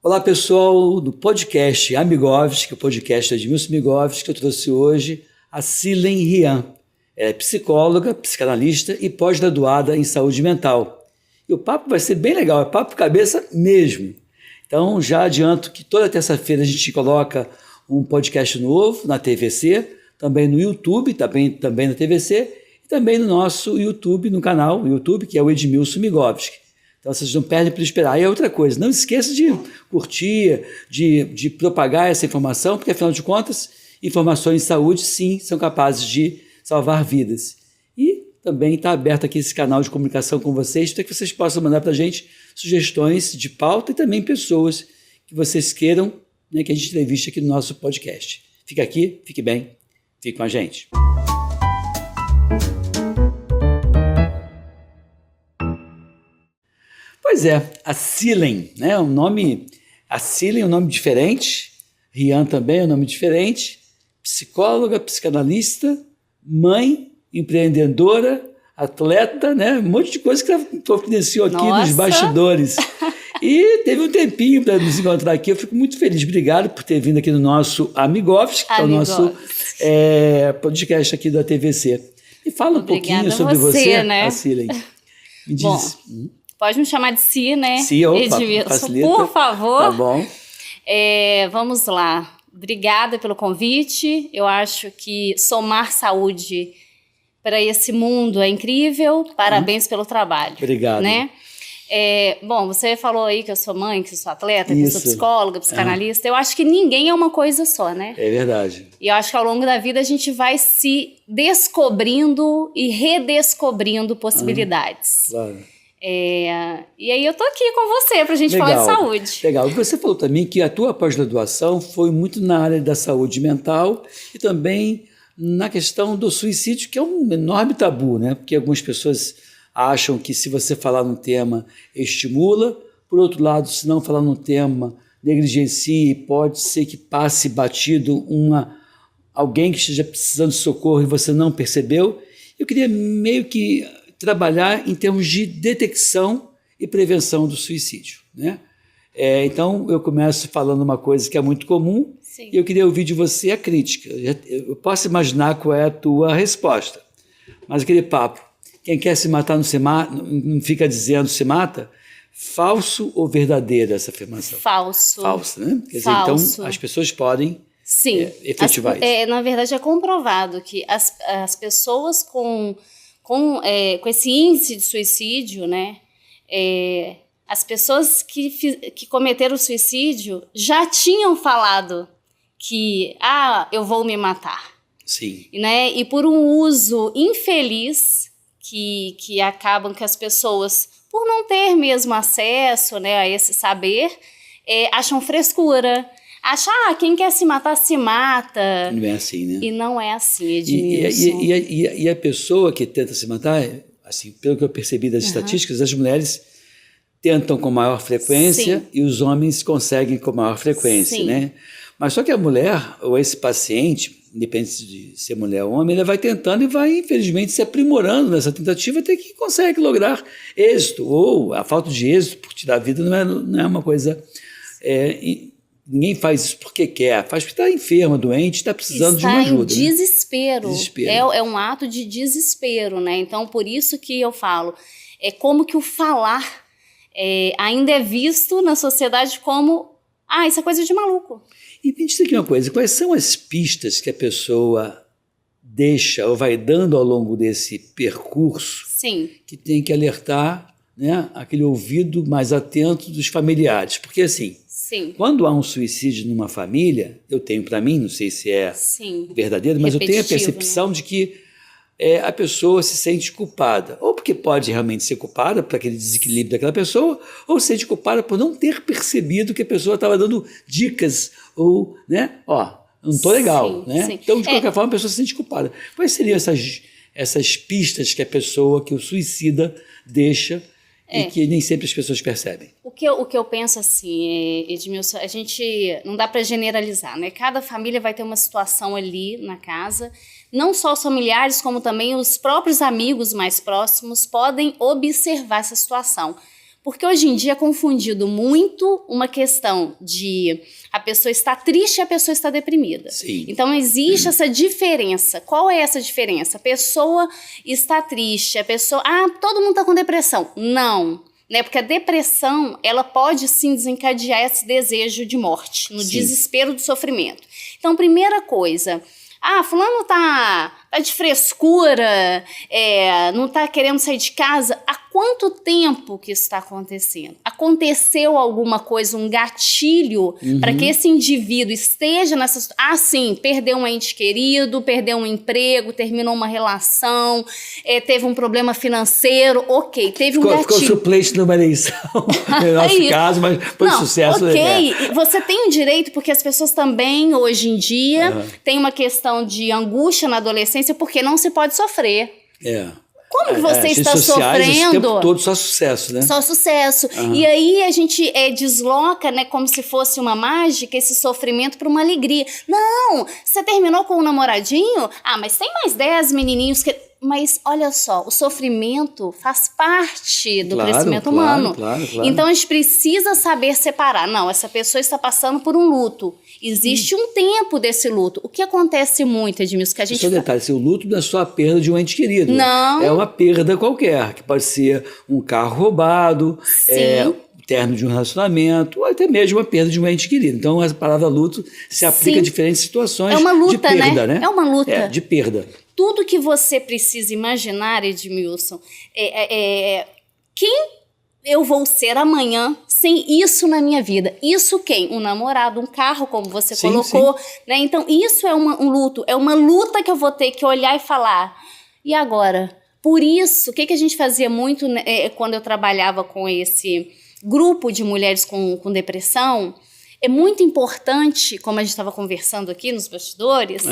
Olá, pessoal do podcast Amigovski, que é o podcast de Edmilson Migovski, que eu trouxe hoje a Silen Rian. Ela é psicóloga, psicanalista e pós-graduada em saúde mental. E o papo vai ser bem legal, é papo cabeça mesmo. Então, já adianto que toda terça-feira a gente coloca um podcast novo na TVC, também no YouTube, também na TVC, e também no nosso YouTube, no canal YouTube, que é o Edmilson Migovski. Então, vocês não perdem por esperar. E outra coisa, não esqueça de curtir, de propagar essa informação, porque, afinal de contas, informações de saúde, sim, são capazes de salvar vidas. E também está aberto aqui esse canal de comunicação com vocês, para que vocês possam mandar para a gente sugestões de pauta e também pessoas que vocês queiram, né, que a gente entreviste aqui no nosso podcast. Fique aqui, fique bem, fique com a gente. Pois é, a Silen, né? A Silen é um nome diferente, Rian também é um nome diferente, psicóloga, psicanalista, mãe, empreendedora, atleta, né? Um monte de coisa que ela providenciou aqui nos bastidores. E teve um tempinho para nos encontrar aqui, eu fico muito feliz. Obrigado por ter vindo aqui no nosso Amigovski, que é o nosso podcast aqui da TVC. E fala um pouquinho sobre você, né? A Silen. Me diz. Bom, pode me chamar de Si, né? Si, opa, Edmilson, facilita. por favor. Tá bom. Vamos lá. Obrigada pelo convite. Eu acho que somar saúde para esse mundo é incrível. Parabéns pelo trabalho. Obrigado. Né? Bom, você falou aí que eu sou mãe, que eu sou atleta, que eu sou psicóloga, psicanalista. Eu acho que ninguém é uma coisa só, né? É verdade. E eu acho que ao longo da vida a gente vai se descobrindo e redescobrindo possibilidades. Claro. E aí eu tô aqui com você pra gente falar de saúde. Legal. Você falou também que a tua pós-graduação foi muito na área da saúde mental e também na questão do suicídio, que é um enorme tabu, né? Porque algumas pessoas acham que se você falar num tema, estimula. Por outro lado, se não falar num tema, negligencie, pode ser que passe batido alguém que esteja precisando de socorro e você não percebeu. Eu queria meio que trabalhar em termos de detecção e prevenção do suicídio, né? Então, eu começo falando uma coisa que é muito comum. Sim. E eu queria ouvir de você a crítica. Eu posso imaginar qual é a tua resposta, mas aquele papo, quem quer se matar não fica dizendo se mata, falso ou verdadeira essa afirmação? Falso. Falso, né? Quer dizer, então, as pessoas podem efetivar isso. Na verdade, é comprovado que as pessoas com esse índice de suicídio, né, as pessoas que cometeram suicídio já tinham falado que eu vou me matar. Sim. Né, e por um uso infeliz que acabam que as pessoas, por não ter mesmo acesso, né, a esse saber, acham frescura. Acha, quem quer se matar, se mata. Não é assim, né? E não é assim, Edmilson. E a pessoa que tenta se matar, assim, pelo que eu percebi das estatísticas, as mulheres tentam com maior frequência. Sim. E os homens conseguem com maior frequência, sim, né? Mas só que a mulher, ou esse paciente, independente de ser mulher ou homem, ele vai tentando e vai, infelizmente, se aprimorando nessa tentativa até que consegue lograr êxito. Ou a falta de êxito por tirar a vida não é uma coisa... Ninguém faz isso porque quer, faz porque está enfermo, doente, está precisando de uma ajuda. Está em desespero. Né? Desespero. É um ato de desespero, né? Então, por isso que eu falo, como que o falar ainda é visto na sociedade como, isso é coisa de maluco. E me diz aqui uma coisa, quais são as pistas que a pessoa deixa ou vai dando ao longo desse percurso, sim, que tem que alertar, né, aquele ouvido mais atento dos familiares? Porque assim... Sim. Quando há um suicídio numa família, eu tenho para mim, não sei se é verdadeiro, mas eu tenho a percepção, né, de que a pessoa se sente culpada. Ou porque pode realmente ser culpada por aquele desequilíbrio daquela pessoa, ou se sente culpada por não ter percebido que a pessoa estava dando dicas, ou, né, não estou legal. Sim, né? Sim. Então, de qualquer forma, a pessoa se sente culpada. Quais seriam essas pistas que a pessoa, que o suicida, deixa e que nem sempre as pessoas percebem? O que eu penso assim, Edmilson, a gente não dá para generalizar, né? Cada família vai ter uma situação ali na casa, não só os familiares, como também os próprios amigos mais próximos podem observar essa situação. Porque hoje em dia é confundido muito uma questão de a pessoa está triste e a pessoa está deprimida. Sim. Então existe essa diferença. Qual é essa diferença? A pessoa está triste, a pessoa... todo mundo está com depressão. Não. Né? Porque a depressão, ela pode sim desencadear esse desejo de morte, no desespero do sofrimento. Então, primeira coisa, fulano tá de frescura, não tá querendo sair de casa. Há quanto tempo que isso está acontecendo? Aconteceu alguma coisa, um gatilho, para que esse indivíduo esteja nessa situação? Sim, perdeu um ente querido, perdeu um emprego, terminou uma relação, teve um problema financeiro, ok, teve um gatilho. Ficou suplente numa eleição, no nosso caso, mas foi sucesso. Ok, você tem o direito, porque as pessoas também, hoje em dia, têm uma questão de angústia na adolescência, porque não se pode sofrer. Como que você está sofrendo? O tempo todo só sucesso, né? Só sucesso. E aí a gente desloca, né, como se fosse uma mágica, esse sofrimento para uma alegria. Não, você terminou com um namoradinho? Mas tem mais 10 menininhos que... Mas olha só, o sofrimento faz parte do crescimento humano. Claro. Então a gente precisa saber separar. Não, essa pessoa está passando por um luto. Existe um tempo desse luto. O que acontece muito, Edmilson, que a gente... Só detalhe, o luto não é só a perda de um ente querido. Não. É uma perda qualquer, que pode ser um carro roubado, o término de um relacionamento, ou até mesmo a perda de um ente querido. Então, a palavra luto se aplica a diferentes situações de perda, né? É uma luta. De perda. Tudo que você precisa imaginar, Edmilson, quem eu vou ser amanhã sem isso na minha vida? Isso quem? Um namorado, um carro, como você colocou. Né? Então, isso é um luto. É uma luta que eu vou ter que olhar e falar. E agora? Por isso, o que a gente fazia muito quando eu trabalhava com esse grupo de mulheres com depressão? É muito importante, como a gente estava conversando aqui nos bastidores,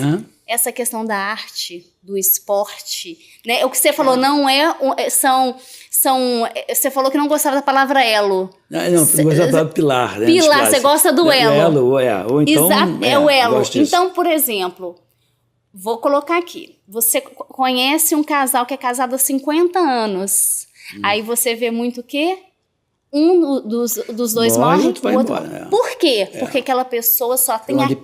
essa questão da arte, do esporte. Né? O que você falou não você falou que não gostava da palavra elo. Não gostava da palavra pilar. Né? Pilar, você gosta do elo. Ou então... Exato, o elo. Então, por exemplo, vou colocar aqui. Você conhece um casal que é casado há 50 anos. Aí você vê muito o quê? Um dos dois morre, o outro vai embora. Por quê? Porque aquela pessoa só tem aquela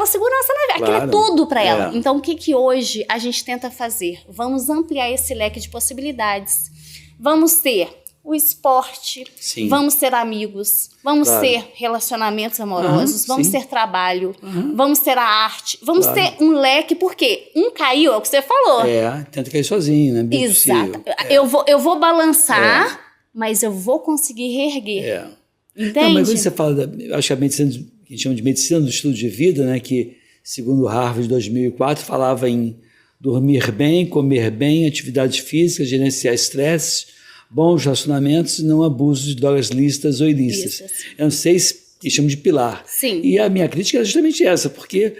segurança na vida. Aquilo é tudo para ela. Então, o que hoje a gente tenta fazer? Vamos ampliar esse leque de possibilidades. Vamos ter o esporte, vamos ter amigos, vamos ter relacionamentos amorosos, vamos ter trabalho, vamos ter a arte, vamos ter um leque, porque um caiu, é o que você falou. Tenta cair sozinho, né? Bem exato. Eu vou balançar, mas eu vou conseguir reerguer. Entende? Não, mas quando você fala, acho que a medicina, que a gente chama de medicina do estilo de vida, né, que segundo o Harvard de 2004 falava em dormir bem, comer bem, atividades físicas, gerenciar estresse, bons relacionamentos e não abuso de drogas lícitas ou ilícitas. Eram 6 que chamam de pilar. E a minha crítica era justamente essa, porque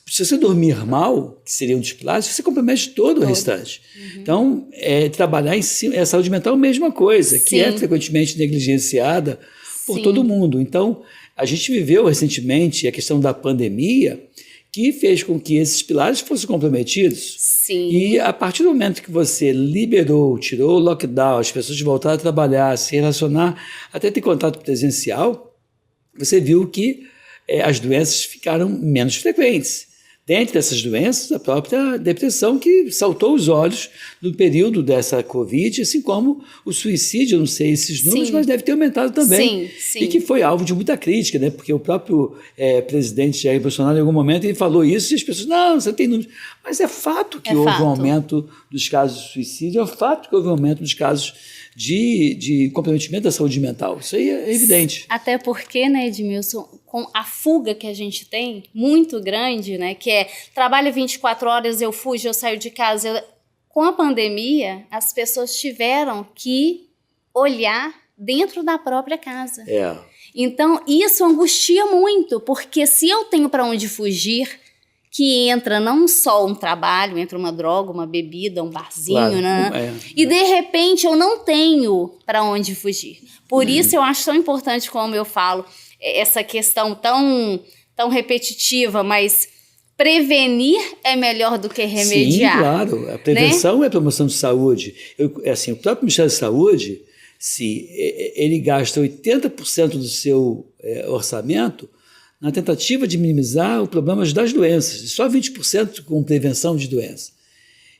se você dormir mal, que seria um dos pilares, você compromete todo o restante. Então, trabalhar em cima, a saúde mental é a mesma coisa, que é frequentemente negligenciada por todo mundo. Então, a gente viveu recentemente a questão da pandemia, que fez com que esses pilares fossem comprometidos. E a partir do momento que você liberou, tirou o lockdown, as pessoas voltaram a trabalhar, se relacionar, até ter contato presencial, você viu que as doenças ficaram menos frequentes. Dentre essas doenças, a própria depressão, que saltou os olhos no período dessa Covid, assim como o suicídio, eu não sei esses números, mas deve ter aumentado também. E que foi alvo de muita crítica, né? Porque o próprio presidente Jair Bolsonaro, em algum momento, ele falou isso e as pessoas, não, você tem números. Mas é fato que houve um aumento dos casos de suicídio, é fato que houve um aumento dos casos de comprometimento da saúde mental. Isso aí é evidente. Até porque, né, Edmilson, com a fuga que a gente tem, muito grande, né, que trabalho 24 horas, eu fujo, eu saio de casa. Com a pandemia, as pessoas tiveram que olhar dentro da própria casa. Então, isso angustia muito, porque se eu tenho para onde fugir, que entra não só um trabalho, entra uma droga, uma bebida, um barzinho, né? E de repente eu não tenho para onde fugir. Por isso eu acho tão importante, como eu falo, essa questão tão repetitiva, mas prevenir é melhor do que remediar. Sim, claro. A prevenção, né? É a promoção de saúde. O próprio Ministério da Saúde, se ele gasta 80% do seu orçamento na tentativa de minimizar os problemas das doenças, só 20% com prevenção de doenças.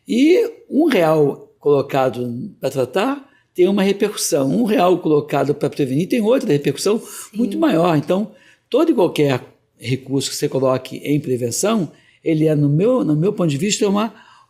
E R$1 colocado para tratar tem uma repercussão, R$1 colocado para prevenir tem outra repercussão muito maior. Então, todo e qualquer recurso que você coloque em prevenção, ele no meu ponto de vista,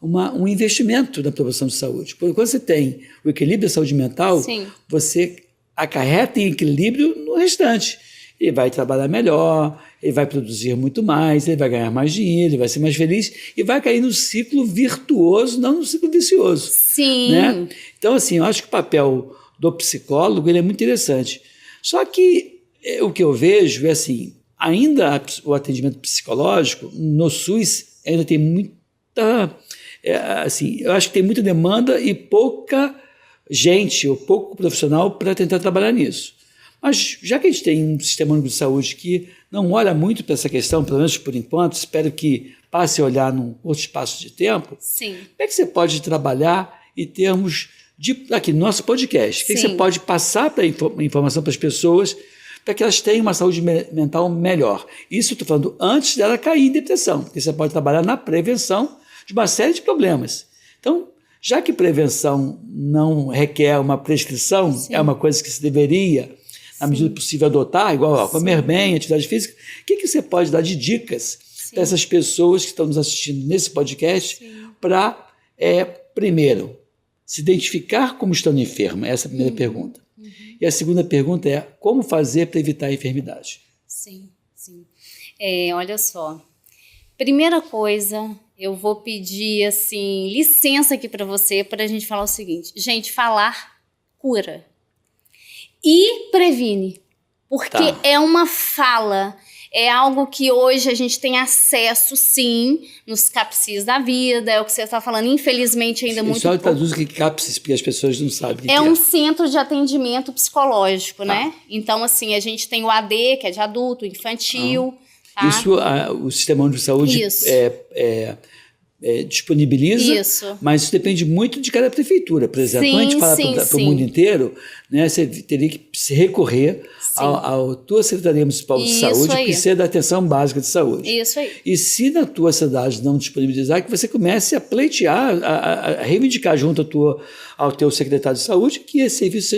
um investimento na promoção de saúde. Porque quando você tem o equilíbrio da saúde mental, você acarreta em equilíbrio no restante. Ele vai trabalhar melhor, ele vai produzir muito mais, ele vai ganhar mais dinheiro, ele vai ser mais feliz e vai cair no ciclo virtuoso, não no ciclo vicioso. Sim. Né? Então, assim, eu acho que o papel do psicólogo ele é muito interessante. Só que o que eu vejo é assim, ainda o atendimento psicológico no SUS ainda tem muita... assim, eu acho que tem muita demanda e pouca gente ou pouco profissional para tentar trabalhar nisso. Mas já que a gente tem um sistema único de saúde que não olha muito para essa questão, pelo menos por enquanto, espero que passe a olhar num outro espaço de tempo, Sim. Como é que você pode trabalhar em termos de, aqui no nosso podcast, o que você pode passar para informação para as pessoas para que elas tenham uma saúde mental melhor? Isso eu estou falando antes dela cair em depressão, porque você pode trabalhar na prevenção de uma série de problemas. Então, já que prevenção não requer uma prescrição, é uma coisa que se deveria, na medida do possível, adotar, igual comer bem, atividade física, o que você pode dar de dicas para essas pessoas que estão nos assistindo nesse podcast para, primeiro, se identificar como estando enferma? Essa é a primeira pergunta. E a segunda pergunta é como fazer para evitar a enfermidade? Sim. Olha só, primeira coisa, eu vou pedir assim, licença aqui para você, para a gente falar o seguinte. Gente, falar cura. E previne, porque é uma fala, é algo que hoje a gente tem acesso, sim, nos CAPCIs da vida, é o que você está falando, infelizmente ainda muito pouco. Só traduz o que é CAPCIs, porque as pessoas não sabem o que é. É um centro de atendimento psicológico, né? Então, assim, a gente tem o AD, que é de adulto, infantil. Tá? Isso, o Sistema Único de Saúde disponibiliza, mas isso depende muito de cada prefeitura. Por exemplo, quando a gente fala para o mundo inteiro, né, você teria que se recorrer à tua Secretaria Municipal de Saúde, que precisa da atenção básica de saúde. Isso aí. E se na tua cidade não disponibilizar, que você comece a pleitear, a reivindicar junto ao teu secretário de saúde que esse serviço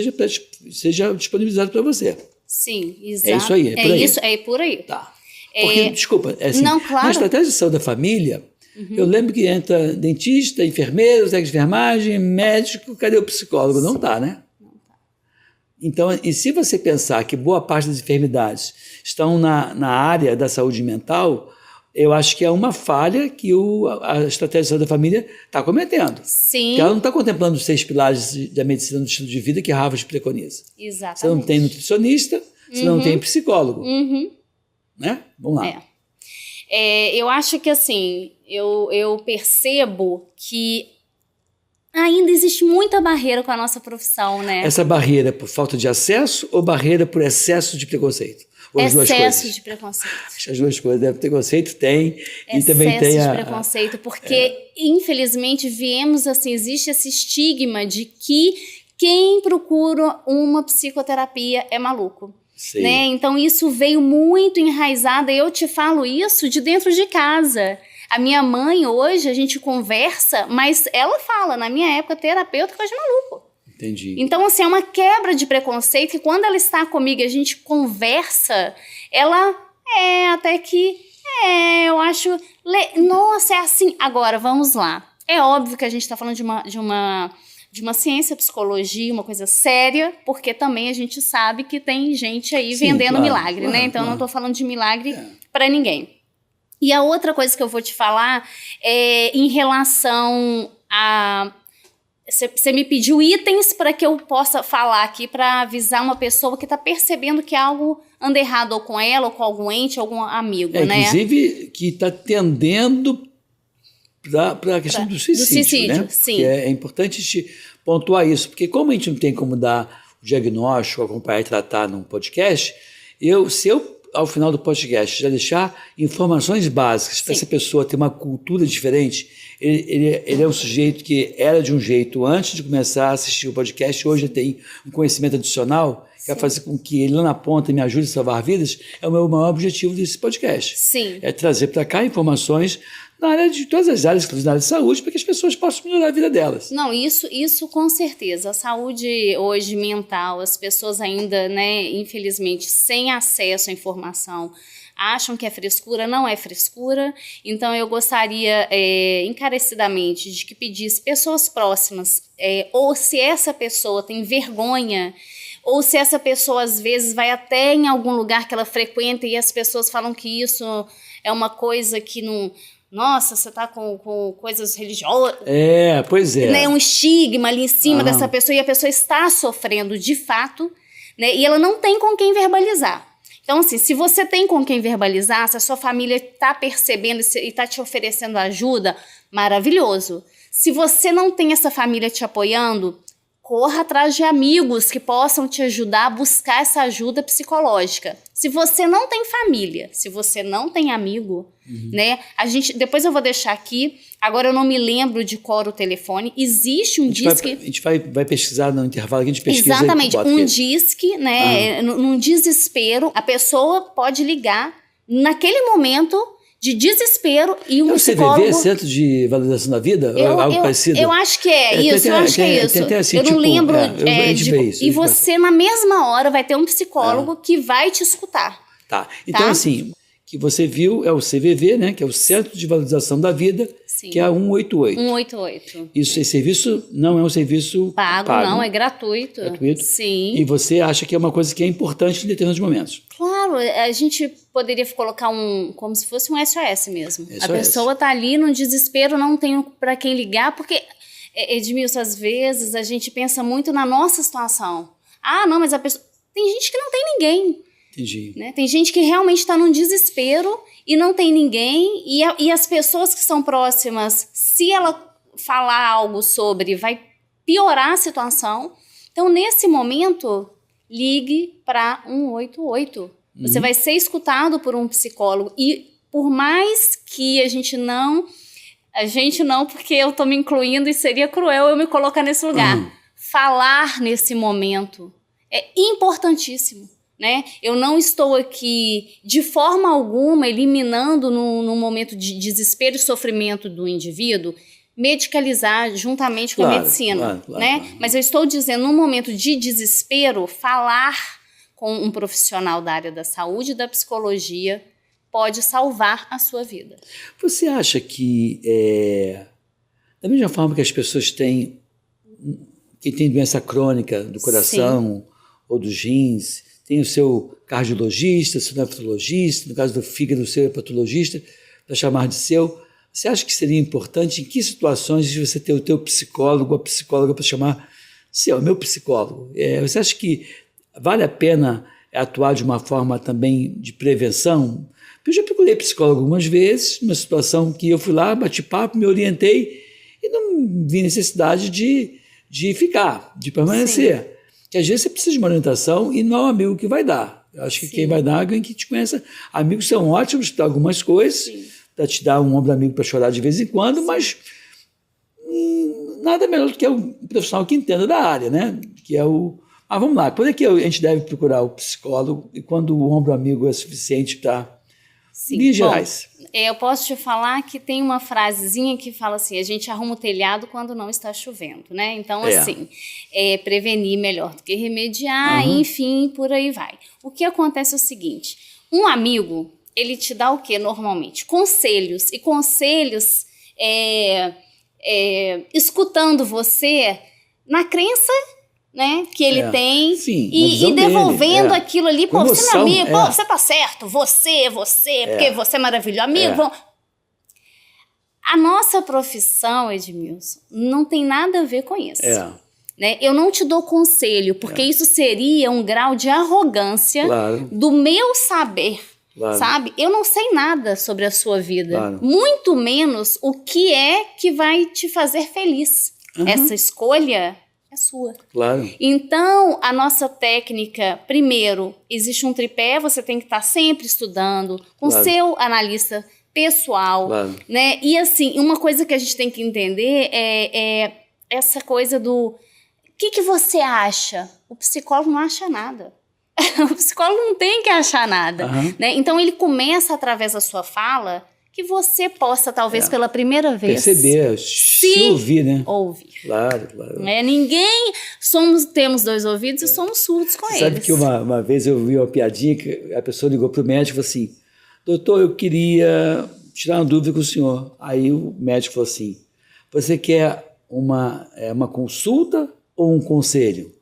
seja disponibilizado para você. Sim, exato. É isso aí, é por aí. Isso, é por aí. Tá. Porque, desculpa, assim, não, claro. Na estratégia de saúde da família, eu lembro que entra dentista, enfermeiro, técnico de enfermagem, médico, cadê o psicólogo? Não está, né? Não tá. Então, e se você pensar que boa parte das enfermidades estão na área da saúde mental, eu acho que é uma falha que a estratégia de saúde da família está cometendo. Sim. Porque ela não está contemplando os 6 pilares da medicina do estilo de vida que Harvard preconiza. Exatamente. Você não tem nutricionista, você não tem psicólogo. Né? Vamos lá. Eu acho que assim, eu percebo que ainda existe muita barreira com a nossa profissão, né? Essa barreira por falta de acesso ou barreira por excesso de preconceito? Ou as duas coisas? Excesso de preconceito. As duas coisas. Deve ter preconceito, tem. Excesso e também tem de preconceito, porque infelizmente viemos assim, existe esse estigma de que quem procura uma psicoterapia é maluco. Né? Então isso veio muito enraizado, e eu te falo isso de dentro de casa. A minha mãe hoje, a gente conversa, mas ela fala, na minha época, terapeuta coisa de maluco. Entendi. Então, assim, é uma quebra de preconceito que quando ela está comigo e a gente conversa, ela até que, eu acho, nossa, é assim. Agora, vamos lá. É óbvio que a gente está falando de uma ciência, psicologia, uma coisa séria, porque também a gente sabe que tem gente aí vendendo milagre, né? Então, eu não estou falando de milagre para ninguém. E a outra coisa que eu vou te falar é em relação a... Você me pediu itens para que eu possa falar aqui para avisar uma pessoa que está percebendo que algo anda errado ou com ela, ou com algum ente, algum amigo, né? Inclusive, que está tendendo para a questão do suicídio, né? Sim. É importante pontuar isso, porque como a gente não tem como dar o diagnóstico, acompanhar e tratar num podcast, se eu ao final do podcast, já deixar informações básicas para essa pessoa ter uma cultura diferente. Ele é um sujeito que era de um jeito antes de começar a assistir o podcast, hoje tem um conhecimento adicional que vai fazer com que ele lá na ponta me ajude a salvar vidas. É o meu maior objetivo desse podcast. Sim. É trazer para cá informações na área de todas as áreas, inclusive na área de saúde, para que as pessoas possam melhorar a vida delas. Não, isso com certeza. A saúde hoje mental, as pessoas ainda, né, infelizmente, sem acesso à informação, acham que é frescura, não é frescura. Então, eu gostaria encarecidamente de que pedisse pessoas próximas, ou se essa pessoa tem vergonha, ou se essa pessoa, às vezes, vai até em algum lugar que ela frequenta e as pessoas falam que isso é uma coisa que não... Nossa, você está com coisas religiosas. Pois é. Né, um estigma ali em cima dessa pessoa, e a pessoa está sofrendo de fato, né, e ela não tem com quem verbalizar. Então, assim, se você tem com quem verbalizar, se a sua família está percebendo e está te oferecendo ajuda, maravilhoso. Se você não tem essa família te apoiando, corra atrás de amigos que possam te ajudar a buscar essa ajuda psicológica. Se você não tem família, se você não tem amigo, né? Depois eu vou deixar aqui, agora eu não me lembro de qual era o telefone, existe um disque... A gente vai pesquisar no intervalo, que a gente pesquisa. Exatamente, disque, né? Num desespero, a pessoa pode ligar naquele momento de desespero e um psicólogo... É o CVV, Centro de Valorização da Vida? Algo parecido? Eu acho que é isso, eu acho que é isso. Assim, eu não lembro. E você, na mesma hora, vai ter um psicólogo que vai te escutar. Tá. Então, assim, que você viu é o CVV, né? Que é o Centro de Valorização da Vida, Sim. que é a 188. 188. Isso, esse serviço não é um serviço pago. Não, é gratuito. Gratuito. Sim. E você acha que é uma coisa que é importante em determinados momentos. Claro, a gente poderia colocar como se fosse um SOS mesmo. SOS. A pessoa está ali no desespero, não tem para quem ligar, porque, Edmilson, às vezes a gente pensa muito na nossa situação. Não, mas a pessoa... Tem gente que não tem ninguém. Entendi. Né? Tem gente que realmente está num desespero e não tem ninguém, e as pessoas que são próximas, se ela falar algo sobre, vai piorar a situação. Então, nesse momento, ligue para 188. Você vai ser escutado por um psicólogo, e por mais que a gente não, porque eu estou me incluindo e seria cruel eu me colocar nesse lugar. Falar nesse momento é importantíssimo. Né? Eu não estou aqui de forma alguma eliminando no momento de desespero e sofrimento do indivíduo, medicalizar juntamente com a medicina, né? Claro. Mas eu estou dizendo, num momento de desespero, falar com um profissional da área da saúde e da psicologia pode salvar a sua vida. Você acha que, da mesma forma que as pessoas têm, quem tem doença crônica do coração, sim, ou dos rins, tem o seu cardiologista, seu nefrologista, no caso do fígado, o seu hepatologista, para chamar de seu. Você acha que seria importante, em que situações, você ter o teu psicólogo, a psicóloga para chamar seu, meu psicólogo? Você acha que vale a pena atuar de uma forma também de prevenção? Eu já procurei psicólogo algumas vezes, numa situação que eu fui lá, bati papo, me orientei e não vi necessidade de ficar, de permanecer. Sim. Que às vezes você precisa de uma orientação e não é um amigo que vai dar. Eu acho que sim, quem vai dar é alguém que te conheça. Amigos são ótimos para algumas coisas, para te dar um ombro amigo para chorar de vez em quando, sim, mas nada melhor do que um profissional que entenda da área, né? Que é o... vamos lá, quando é que a gente deve procurar o psicólogo e quando o ombro amigo é suficiente para... Em linhas gerais. Eu posso te falar que tem uma frasezinha que fala assim, a gente arruma o telhado quando não está chovendo, né? Então, assim, prevenir melhor do que remediar, enfim, por aí vai. O que acontece é o seguinte, um amigo, ele te dá o quê normalmente? Conselhos, e conselhos escutando você na crença, né, que ele tem, sim, e devolvendo dele, aquilo ali, pô, você é meu amigo, pô, você tá certo, você, porque você é maravilhoso, amigo. A nossa profissão, Edmilson, não tem nada a ver com isso. Né? Eu não te dou conselho, porque isso seria um grau de arrogância do meu saber, sabe? Eu não sei nada sobre a sua vida, muito menos o que é que vai te fazer feliz. Essa escolha é sua. Claro. Então, a nossa técnica, primeiro, existe um tripé, você tem que estar sempre estudando com o seu analista pessoal, né? E assim, uma coisa que a gente tem que entender é essa coisa do o que você acha? O psicólogo não acha nada. O psicólogo não tem que achar nada, né? Então, ele começa através da sua fala que você possa, talvez pela primeira vez... Perceber, se ouvir, né? Ouvir. Claro. Ninguém... Temos 2 ouvidos e somos surdos com eles. Sabe que uma vez eu vi uma piadinha que a pessoa ligou para o médico e falou assim, doutor, eu queria tirar uma dúvida com o senhor. Aí o médico falou assim, você quer uma consulta ou um conselho?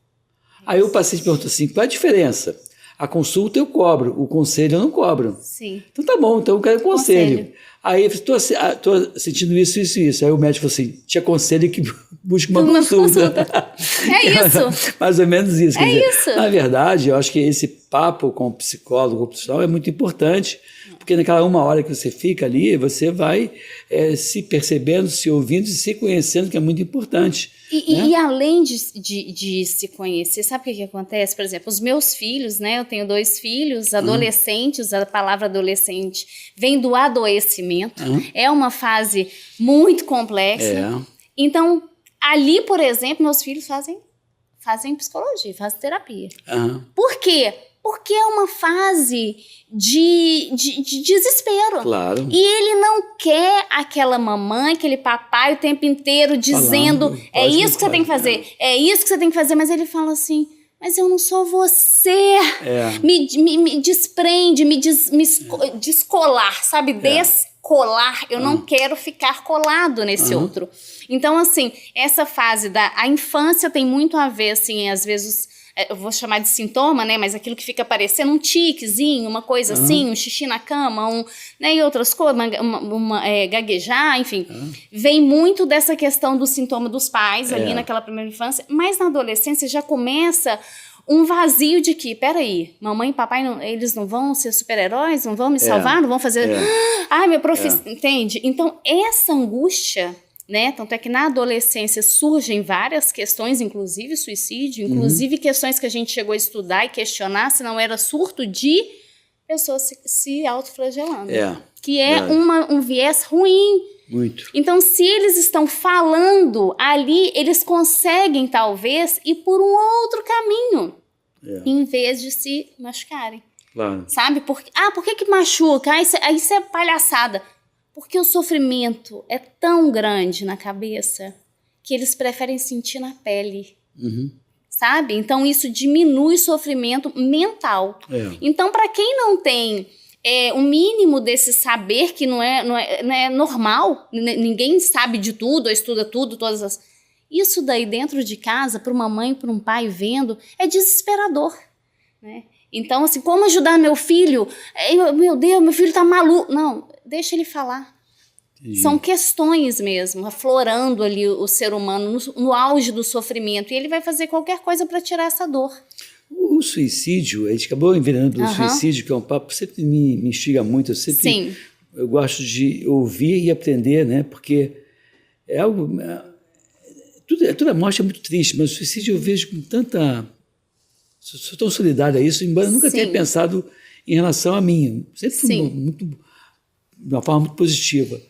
Aí o paciente perguntou assim, qual é a diferença? A consulta eu cobro, o conselho eu não cobro. Sim. Então tá bom, então eu quero conselho. Aí eu estou sentindo isso. Aí o médico falou assim, te aconselho que busque uma consulta. É isso. Mais ou menos isso. Quer dizer, isso. Na verdade, eu acho que esse papo com o psicólogo, com o profissional é muito importante, porque naquela 1 hora que você fica ali, você vai se percebendo, se ouvindo e se conhecendo, que é muito importante. E além de se conhecer, sabe o que acontece? Por exemplo, os meus filhos, né? Eu tenho 2 filhos, adolescentes, a palavra adolescente vem do adoecimento, é uma fase muito complexa. Então, ali, por exemplo, meus filhos fazem psicologia, fazem terapia. Por quê? Porque é uma fase de desespero. Claro. E ele não quer aquela mamãe, aquele papai o tempo inteiro dizendo, é isso que você tem que fazer, é isso que você tem que fazer. Mas ele fala assim, mas eu não sou você. Me desprende, me descolar, sabe? Descolar. Eu não quero ficar colado nesse outro. Então, assim, essa fase a infância tem muito a ver, assim, às vezes... eu vou chamar de sintoma, né? Mas aquilo que fica parecendo um tiquezinho, uma coisa assim, um xixi na cama, né? E outras coisas, gaguejar, enfim. Vem muito dessa questão do sintoma dos pais ali naquela primeira infância, mas na adolescência já começa um vazio de que, peraí, mamãe e papai, eles não vão ser super-heróis? Não vão me salvar? Não vão fazer... Ai, meu professor... Entende? Então, essa angústia... né? Tanto é que na adolescência surgem várias questões, inclusive suicídio, inclusive questões que a gente chegou a estudar e questionar se não era surto de pessoas se autoflagelando. Que é um viés ruim. Muito. Então, se eles estão falando ali, eles conseguem, talvez, ir por um outro caminho, em vez de se machucarem. Claro. Sabe? Por que machuca? Aí isso é palhaçada. Porque o sofrimento é tão grande na cabeça que eles preferem sentir na pele, sabe? Então, isso diminui o sofrimento mental. Então, para quem não tem o mínimo desse saber, que não é normal, ninguém sabe de tudo, ou estuda tudo, isso daí dentro de casa, para uma mãe, para um pai vendo, é desesperador, né? Então, assim, como ajudar meu filho? Meu Deus, meu filho tá maluco. Não, deixa ele falar. São questões mesmo, aflorando ali o ser humano no auge do sofrimento. E ele vai fazer qualquer coisa para tirar essa dor. O suicídio, a gente acabou envenenando o suicídio, que é um papo que sempre me instiga muito. Eu gosto de ouvir e aprender, né? Porque é algo... Toda a morte é muito triste, mas o suicídio eu vejo com tanta... Sou tão solidário a isso, embora eu nunca tenha pensado em relação a mim. Sempre fui de uma forma muito positiva.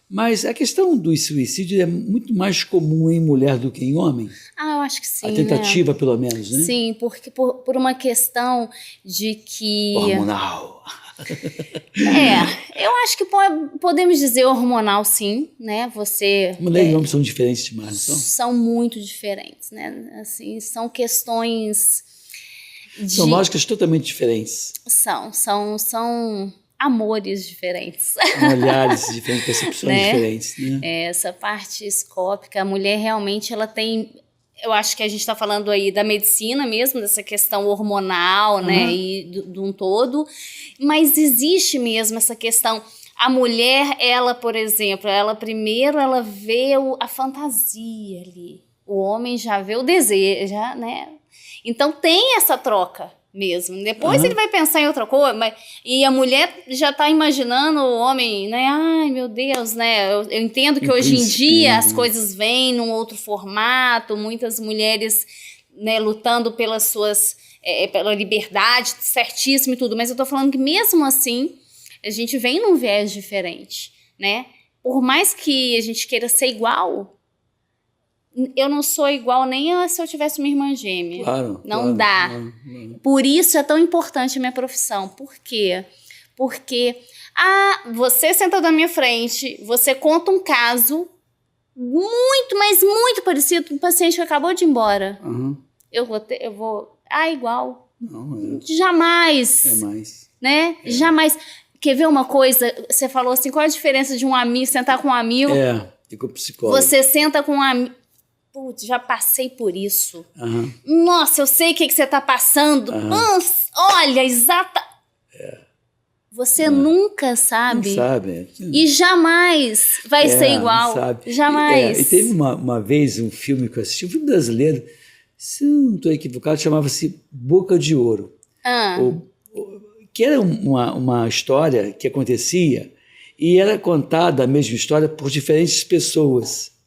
Mas a questão do suicídio é muito mais comum em mulher do que em homem. Eu acho que sim. A tentativa, pelo menos, né? Sim, porque por uma questão de que... hormonal. Eu acho que podemos dizer hormonal, sim, né? Mulher e homem são diferentes demais, não são? São muito diferentes, né? Assim, são questões... São lógicas totalmente diferentes. São amores diferentes. Olhares diferentes, percepções diferentes. Né? Essa parte escópica, a mulher realmente ela tem... Eu acho que a gente está falando aí da medicina mesmo, dessa questão hormonal, né? E de um todo. Mas existe mesmo essa questão... A mulher, ela, por exemplo, primeiro ela vê a fantasia ali. O homem já vê o desejo, né? Então tem essa troca, mesmo. Depois ele vai pensar em outra coisa, e a mulher já está imaginando o homem, né? Ai, meu Deus, né? Eu entendo que hoje em dia as coisas vêm num outro formato, muitas mulheres, né, lutando pelas suas, pela liberdade, certíssimo e tudo, mas eu tô falando que mesmo assim, a gente vem num viés diferente, né? Por mais que a gente queira ser igual, eu não sou igual nem se eu tivesse uma irmã gêmea. Claro, não dá. Por isso é tão importante a minha profissão. Por quê? Porque você senta na minha frente, você conta um caso muito, mas muito parecido com um paciente que acabou de ir embora. Eu vou... igual. Não, Jamais. Jamais. Né? Jamais. Quer ver uma coisa? Você falou assim, qual a diferença de um amigo, sentar com um amigo? E com o psicólogo. Você senta com um amigo... Putz, já passei por isso. Nossa, eu sei o que você está passando. Nossa, olha, exata... Você nunca sabe. Não sabe. E jamais vai ser igual. Sabe. Jamais. E teve uma vez um filme que eu assisti, um filme brasileiro, se não estou equivocado, chamava-se Boca de Ouro. Que era uma história que acontecia e era contada a mesma história por diferentes pessoas.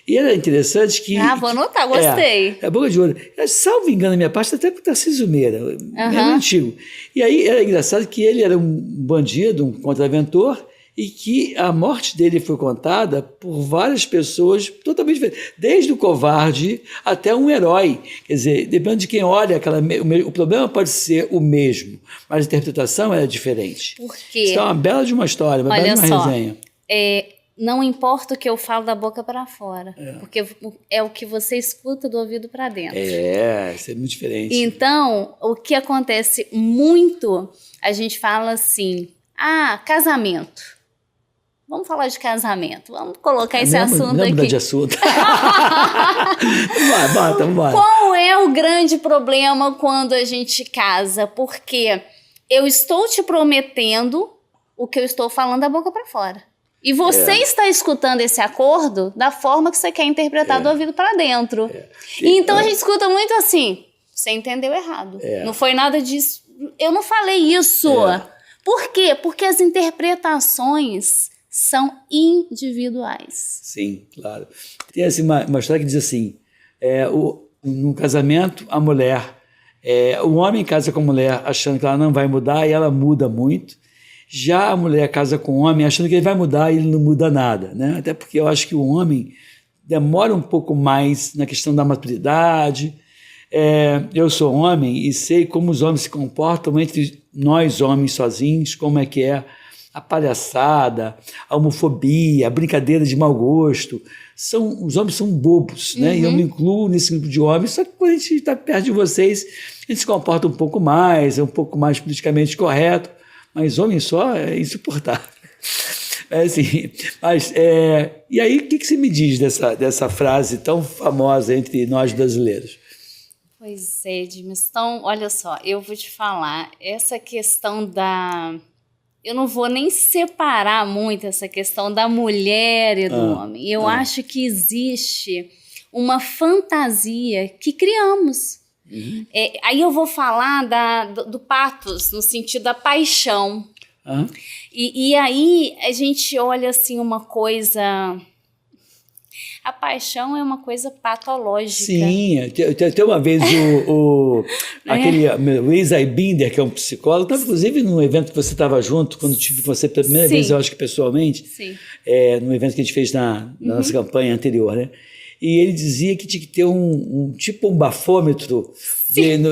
E era interessante que... vou anotar, gostei. Boca de Ouro. Salvo engano, a minha parte, até por Tarcísio Meira, é antigo. E aí era engraçado que ele era um bandido, um contraventor, e que a morte dele foi contada por várias pessoas totalmente diferentes, desde o covarde até um herói. Quer dizer, dependendo de quem olha, o problema pode ser o mesmo, mas a interpretação era diferente. Por quê? Isso é uma bela de uma história, uma bela de uma resenha. Não importa o que eu falo da boca para fora, porque é o que você escuta do ouvido para dentro. Isso é muito diferente. Então, o que acontece muito, a gente fala assim, casamento. Vamos falar de casamento, vamos colocar esse assunto aqui. Não de assunto. Vamos embora. Qual é o grande problema quando a gente casa? Porque eu estou te prometendo o que eu estou falando da boca para fora. E você está escutando esse acordo da forma que você quer interpretar do ouvido para dentro. Então a gente escuta muito assim, você entendeu errado. Não foi nada disso. Eu não falei isso. Por quê? Porque as interpretações são individuais. Sim, claro. Tem assim, uma história que diz assim, num casamento, a mulher, o homem casa com a mulher achando que ela não vai mudar e ela muda muito. Já a mulher casa com o homem achando que ele vai mudar e ele não muda nada, né? Até porque eu acho que o homem demora um pouco mais na questão da maturidade. Eu sou homem e sei como os homens se comportam entre nós homens sozinhos, como é que é a palhaçada, a homofobia, a brincadeira de mau gosto. Os homens são bobos, né? E eu me incluo nesse grupo de homens, só que quando a gente está perto de vocês, a gente se comporta um pouco mais, é um pouco mais politicamente correto. Mas homem só é insuportável. E aí, o que você me diz dessa frase tão famosa entre nós brasileiros? Pois é, Dimas. Então, olha só, eu vou te falar, essa questão da... Eu não vou nem separar muito essa questão da mulher e do homem. Eu acho que existe uma fantasia que criamos. Aí eu vou falar do pathos, no sentido da paixão. E aí a gente olha assim uma coisa... A paixão é uma coisa patológica. Sim, tem uma vez aquele Isai Binder, que é um psicólogo, estava inclusive num evento que você estava junto, quando tive você pela primeira vez, eu acho que pessoalmente, num evento que a gente fez na nossa campanha anterior, né? E ele dizia que tinha que ter tipo um bafômetro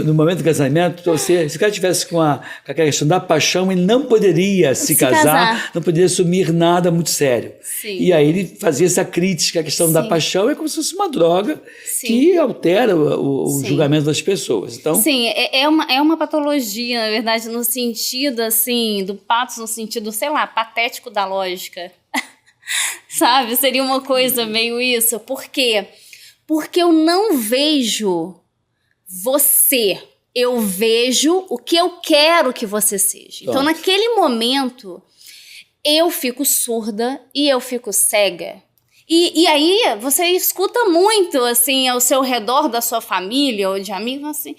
no momento do casamento. Se o cara tivesse com aquela questão da paixão, ele não poderia se casar, não poderia assumir nada muito sério. E aí ele fazia essa crítica à questão da paixão, é como se fosse uma droga que altera o julgamento das pessoas. Então, sim, é uma patologia, na verdade, no sentido assim, do patos, no sentido, sei lá, patético da lógica. Sabe? Seria uma coisa meio isso. Por quê? Porque eu não vejo você. Eu vejo o que eu quero que você seja. Então, naquele momento, eu fico surda e eu fico cega. E aí, você escuta muito, assim, ao seu redor da sua família ou de amigos, assim...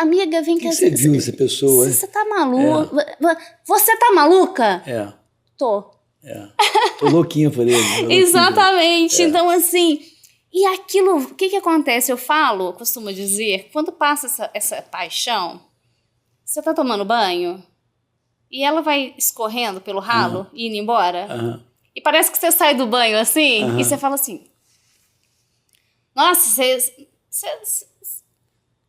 amiga, vem cá. O que você viu essa pessoa? Você tá maluca? Você tá maluca? Tô. Tô louquinha por ele. Exatamente. Então, assim, e aquilo, o que acontece? Eu costumo dizer, quando passa essa paixão, você tá tomando banho e ela vai escorrendo pelo ralo e indo embora. E parece que você sai do banho assim e você fala assim, nossa, você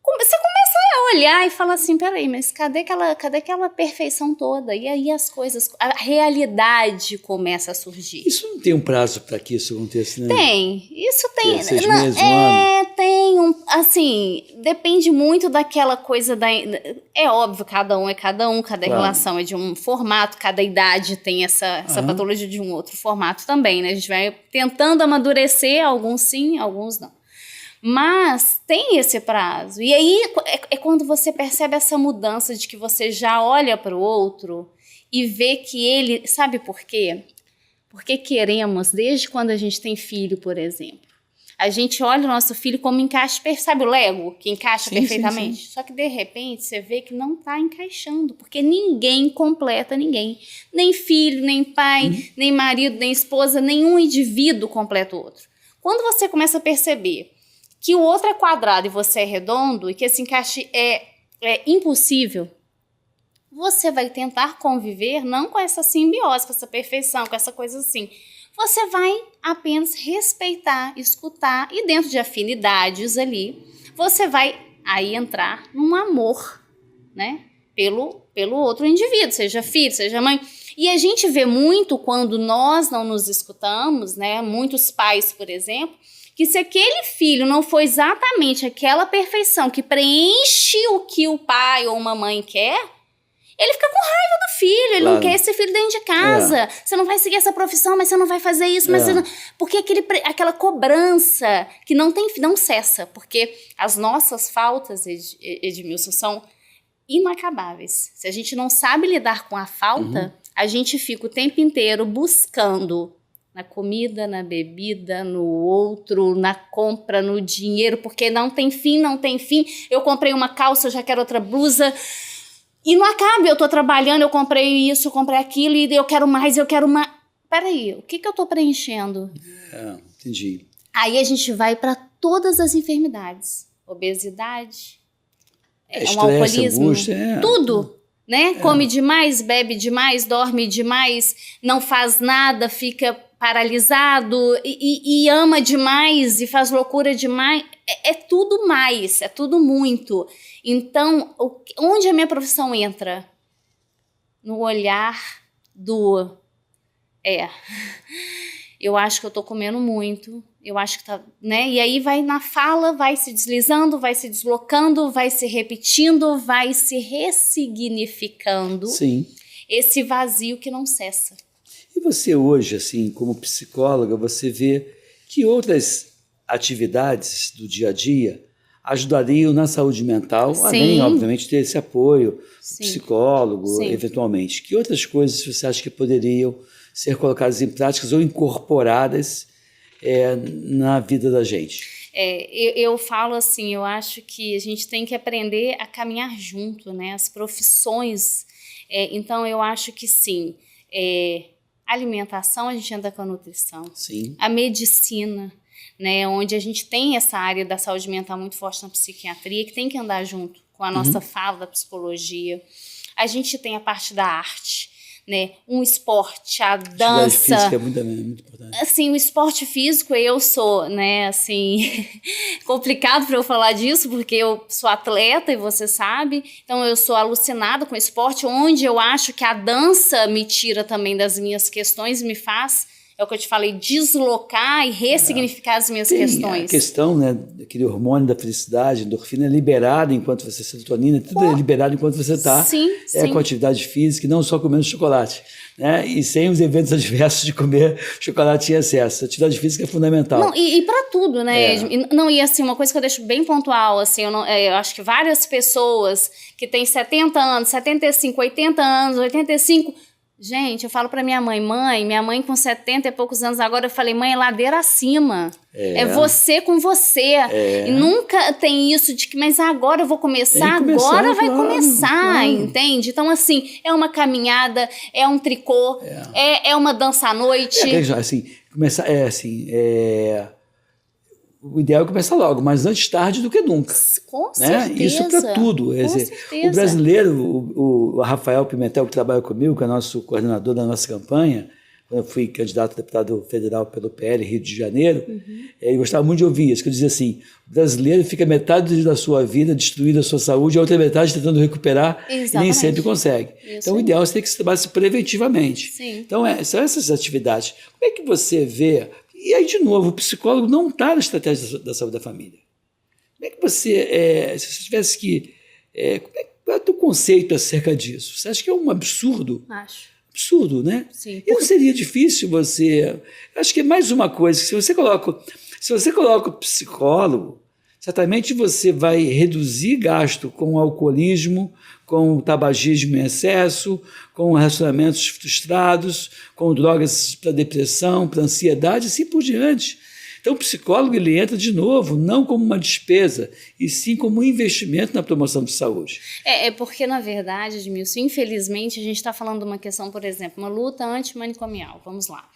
começa a olhar e falar assim, peraí, mas cadê aquela perfeição toda? E aí as coisas, a realidade começa a surgir. Isso não tem um prazo para que isso aconteça, né? Tem, isso tem. 6 meses, um ano? Tem assim, depende muito daquela coisa é óbvio, cada um é cada um, cada relação é de um formato, cada idade tem essa patologia de um outro formato também, né? A gente vai tentando amadurecer, alguns sim, alguns não. Mas tem esse prazo. E aí é quando você percebe essa mudança de que você já olha para o outro e vê que ele... Sabe por quê? Porque queremos, desde quando a gente tem filho, por exemplo, a gente olha o nosso filho como encaixe, sabe o Lego? Que encaixa perfeitamente? Sim. Só que de repente você vê que não está encaixando, porque ninguém completa ninguém. Nem filho, nem pai, nem marido, nem esposa, nenhum indivíduo completa o outro. Quando você começa a perceber que o outro é quadrado e você é redondo, e que esse encaixe é impossível, você vai tentar conviver não com essa simbiose, com essa perfeição, com essa coisa assim. Você vai apenas respeitar, escutar, e dentro de afinidades ali, você vai aí entrar num amor, né? Pelo outro indivíduo, seja filho, seja mãe. E a gente vê muito quando nós não nos escutamos, né? Muitos pais, por exemplo, que se aquele filho não for exatamente aquela perfeição que preenche o que o pai ou uma mãe quer, ele fica com raiva do filho, ele não quer esse filho dentro de casa. Você não vai seguir essa profissão, mas você não vai fazer isso. Mas você não... Porque aquela cobrança que não cessa. Porque as nossas faltas, Edmilson, são inacabáveis. Se a gente não sabe lidar com a falta, a gente fica o tempo inteiro buscando na comida, na bebida, no outro, na compra, no dinheiro, porque não tem fim. Eu comprei uma calça, eu já quero outra blusa. E não acaba, eu tô trabalhando, eu comprei isso, eu comprei aquilo, e eu quero mais. Peraí, o que eu tô preenchendo? Entendi. Aí a gente vai para todas as enfermidades. Obesidade, um alcoolismo, angústia, tudo. Né? Come demais, bebe demais, dorme demais, não faz nada, fica paralisado e ama demais e faz loucura demais. É tudo mais, é tudo muito. Então, onde a minha profissão entra? No olhar do... eu acho que eu tô comendo muito, eu acho que tá, né? E aí vai na fala, vai se deslizando, vai se deslocando, vai se repetindo, vai se ressignificando. Sim. Esse vazio que não cessa. E você hoje, assim, como psicóloga, você vê que outras atividades do dia a dia ajudariam na saúde mental, além, obviamente, de ter esse apoio do psicólogo, eventualmente. Que outras coisas você acha que poderiam ser colocadas em práticas ou incorporadas na vida da gente? Eu falo assim, eu acho que a gente tem que aprender a caminhar junto, né? As profissões. Então, eu acho que sim. Alimentação, a gente anda com a nutrição. Sim. A medicina, né? Onde a gente tem essa área da saúde mental muito forte na psiquiatria, que tem que andar junto com a nossa fala da psicologia. A gente tem a parte da arte, né? Um esporte, a dança. Atividade física é muito importante. Assim, o esporte físico, eu sou, né, assim, complicado para eu falar disso, porque eu sou atleta e você sabe, então eu sou alucinada com o esporte, onde eu acho que a dança me tira também das minhas questões, me faz, é o que eu te falei, deslocar e ressignificar as minhas questões. A questão, né, daquele hormônio da felicidade, endorfina, é liberado enquanto você, serotonina, tudo é liberado enquanto você está com atividade física, e não só comendo chocolate, né, e sem os eventos adversos de comer chocolate em excesso. A atividade física é fundamental. Não, e para tudo, né? Não, e assim, uma coisa que eu deixo bem pontual, assim, eu acho que várias pessoas que têm 70 anos, 75, 80 anos, 85... Gente, eu falo pra minha mãe com 70 e poucos anos agora, eu falei, mãe, é ladeira acima. É você com você. E nunca tem isso de que, mas agora eu vou começar, agora vai começar, entende? Então, assim, é uma caminhada, é um tricô, é uma dança à noite. O ideal é começar logo, mas antes tarde do que nunca. Com certeza. Isso para tudo. O brasileiro, o Rafael Pimentel, que trabalha comigo, que é nosso coordenador da nossa campanha, quando eu fui candidato a deputado federal pelo PL Rio de Janeiro, ele gostava muito de ouvir isso, que eu dizia assim, o brasileiro fica metade da sua vida destruindo a sua saúde, a outra metade tentando recuperar, e nem sempre consegue. Então, o ideal é você ter que se trabalhar preventivamente. Sim. Então, são essas atividades. Como é que você vê... E aí, de novo, o psicólogo não está na estratégia da saúde da família. Como é que você, se você tivesse que... qual é o teu conceito acerca disso? Você acha que é um absurdo? Acho. Absurdo, né? Sim. E não seria difícil você... Acho que é mais uma coisa, que se você coloca o psicólogo, certamente você vai reduzir gasto com o alcoolismo, com o tabagismo em excesso, com relacionamentos frustrados, com drogas para depressão, para ansiedade, assim por diante. Então, o psicólogo ele entra de novo, não como uma despesa, e sim como um investimento na promoção de saúde. Porque, na verdade, Edmilson, infelizmente, a gente está falando de uma questão, por exemplo, uma luta antimanicomial. Vamos lá.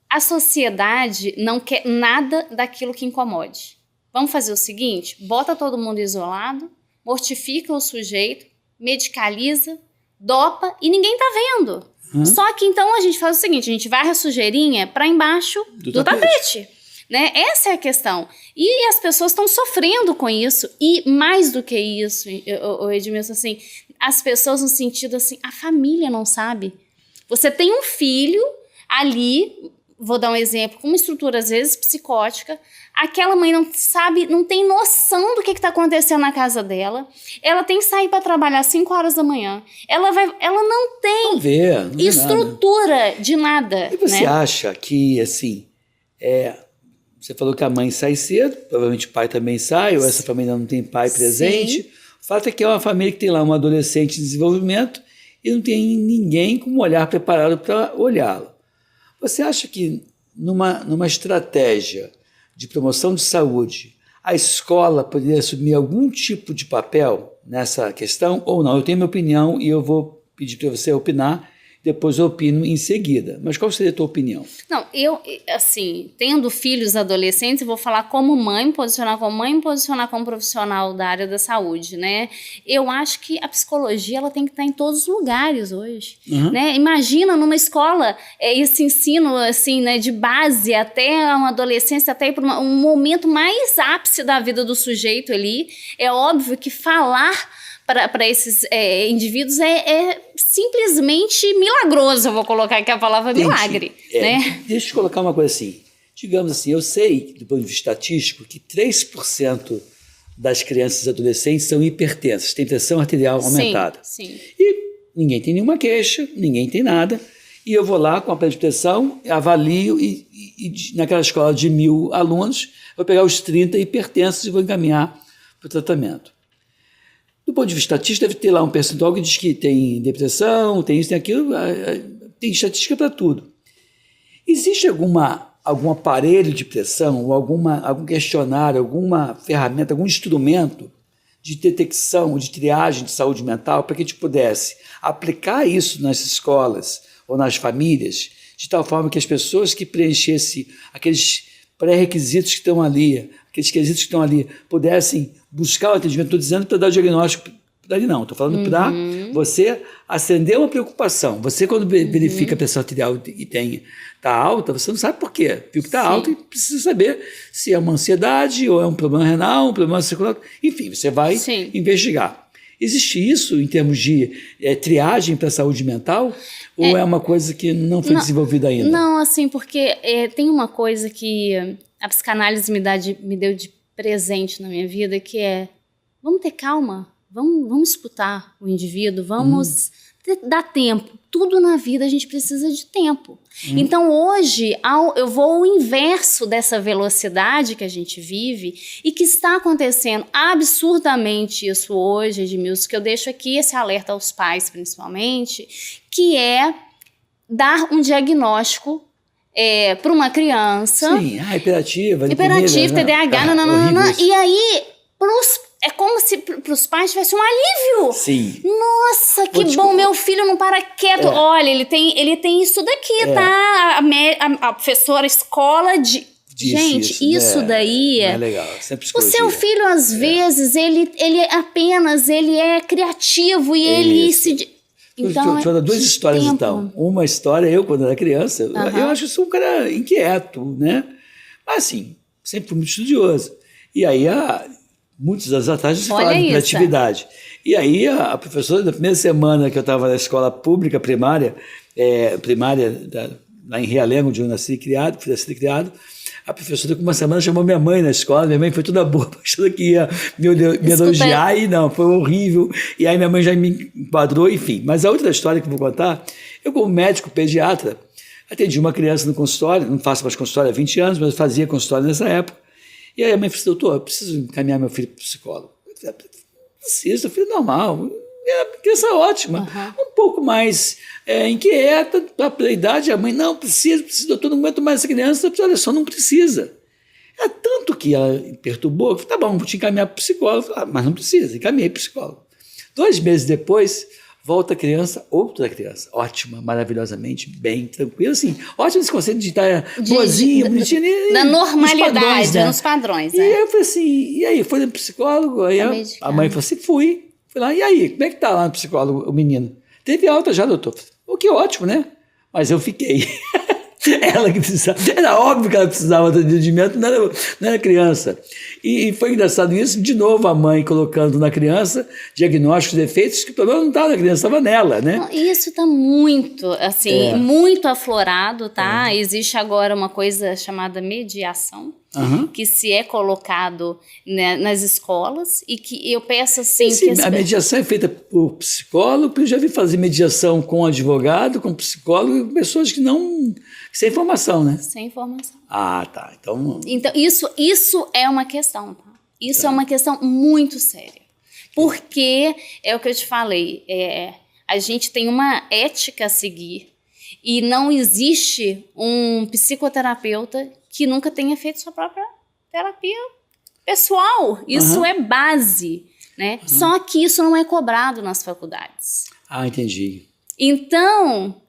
A sociedade não quer nada daquilo que incomode. Vamos fazer o seguinte, bota todo mundo isolado, mortifica o sujeito, medicaliza, dopa e ninguém tá vendo. Só que então a gente faz o seguinte, a gente varre a sujeirinha para embaixo do tapete. Né? Essa é a questão. E as pessoas estão sofrendo com isso. E mais do que isso, Edmilson, assim, as pessoas no sentido assim, a família não sabe. Você tem um filho ali, vou dar um exemplo, com uma estrutura às vezes psicótica, aquela mãe não sabe, não tem noção do que está acontecendo na casa dela, ela tem que sair para trabalhar às 5 horas da manhã, ela não tem não estrutura nada. De nada. E você acha que, assim, você falou que a mãe sai cedo, provavelmente o pai também sai, ou essa família não tem pai presente. Sim. O fato é que é uma família que tem lá um adolescente em desenvolvimento e não tem ninguém com um olhar preparado para olhá-lo. Você acha que numa estratégia de promoção de saúde, a escola poderia assumir algum tipo de papel nessa questão ou não? Eu tenho minha opinião e eu vou pedir para você opinar, depois eu opino em seguida. Mas qual seria a tua opinião? Não, eu, assim, tendo filhos adolescentes, eu vou falar como mãe, me posicionar como profissional da área da saúde, né? Eu acho que a psicologia, ela tem que estar em todos os lugares hoje, né? Imagina numa escola, esse ensino, assim, né, de base até uma adolescência, até para um momento mais ápice da vida do sujeito ali. É óbvio que falar para esses indivíduos é simplesmente milagroso, eu vou colocar aqui a palavra milagre. Né? Deixa eu colocar uma coisa assim, digamos assim, eu sei, do ponto de vista estatístico, que 3% das crianças e adolescentes são hipertensas, têm pressão arterial aumentada. Sim. E ninguém tem nenhuma queixa, ninguém tem nada, e eu vou lá com a pressão de pressão, avalio, e naquela escola de 1.000 alunos, vou pegar os 30 hipertensos e vou encaminhar para o tratamento. Do ponto de vista estatístico, deve ter lá um percentual que diz que tem depressão, tem isso, tem aquilo, tem estatística para tudo. Existe algum aparelho de pressão, ou algum questionário, alguma ferramenta, algum instrumento de detecção, de triagem de saúde mental para que a gente pudesse aplicar isso nas escolas ou nas famílias, de tal forma que as pessoas que preenchessem aqueles pré-requisitos que estão ali, aqueles quesitos que estão ali, pudessem buscar o atendimento? Estou dizendo para dar o diagnóstico dali não, estou falando para você acender uma preocupação. Você, quando verifica a pressão arterial e está alta, você não sabe por quê. Viu que está alta e precisa saber se é uma ansiedade ou é um problema renal, um problema circulatório. Enfim, você vai investigar. Existe isso em termos de triagem para a saúde mental? Ou é uma coisa que não foi desenvolvida ainda? Não, assim, porque tem uma coisa que a psicanálise me deu de presente na minha vida, que é, vamos ter calma, vamos escutar o indivíduo, vamos dá tempo. Tudo na vida a gente precisa de tempo. Então hoje eu vou ao inverso dessa velocidade que a gente vive e que está acontecendo absurdamente isso hoje, Edmilson, que eu deixo aqui esse alerta aos pais principalmente, que é dar um diagnóstico para uma criança. Sim, hiperativa, Hiperativo, TDAH, horrível isso. e aí é como se para os pais tivesse um alívio. Sim. Nossa, que bom, meu filho não para quieto. Olha, ele tem isso daqui, tá? A professora, a escola de... Gente, isso daí... Não é legal, sempre o seu filho, às vezes, ele é criativo e ele se... Então, deixa eu dar duas histórias, tempo. então. Uma história, eu, quando era criança, eu acho que eu sou um cara inquieto, né? Mas, assim, sempre fui muito estudioso. E aí, muitos anos atrás, a gente falava de criatividade. E aí, a professora, na primeira semana que eu estava na escola pública primária, lá em Realengo, onde eu nasci e criado, fui nascido e criado, a professora, com uma semana, chamou minha mãe na escola. Minha mãe foi toda boa, achando que ia me elogiar, e não, foi horrível. E aí minha mãe já me enquadrou, enfim. Mas a outra história que eu vou contar, eu, como médico pediatra, atendi uma criança no consultório, não faço mais consultório há 20 anos, mas eu fazia consultório nessa época. E aí a mãe falou assim: doutor, eu preciso encaminhar meu filho para o psicólogo. Eu falei: precisa, filho normal. É uma criança ótima, um pouco mais inquieta pela idade. A mãe: não, precisa, doutor, não aguento mais essa criança. Olha só, não precisa. É tanto que ela perturbou, que tá bom, vou te encaminhar para o psicólogo. Mas não precisa, encaminhei para o psicólogo. 2 meses depois, volta a criança, outra criança, ótima, maravilhosamente bem, tranquila, assim, ótimo esse conceito de estar boazinha, bonitinha. Da normalidade, padrões, né? nos padrões. E aí eu falei assim, e aí, foi no psicólogo? Aí a mãe falou assim: fui lá, e aí, como é que tá lá no psicólogo o menino? Teve alta já, doutor. O que ótimo, né? Mas eu fiquei. Ela que precisava, era óbvio que ela precisava de atendimento, não era criança. E foi engraçado isso, de novo a mãe colocando na criança diagnósticos de defeitos que o problema não estava na criança, estava nela, né? Isso está muito, assim, muito aflorado, tá? Existe agora uma coisa chamada mediação, que se é colocado, né, nas escolas, e que eu peço assim... Sim, a mediação é feita por psicólogo, eu já vi fazer mediação com advogado, com psicólogo, pessoas que não... sem informação, né? Sem informação. Ah, tá. Então isso é uma questão, tá? Isso é uma questão muito séria. Porque, é o que eu te falei, a gente tem uma ética a seguir e não existe um psicoterapeuta que nunca tenha feito sua própria terapia pessoal. Isso é base, né? Só que isso não é cobrado nas faculdades. Ah, entendi. Então,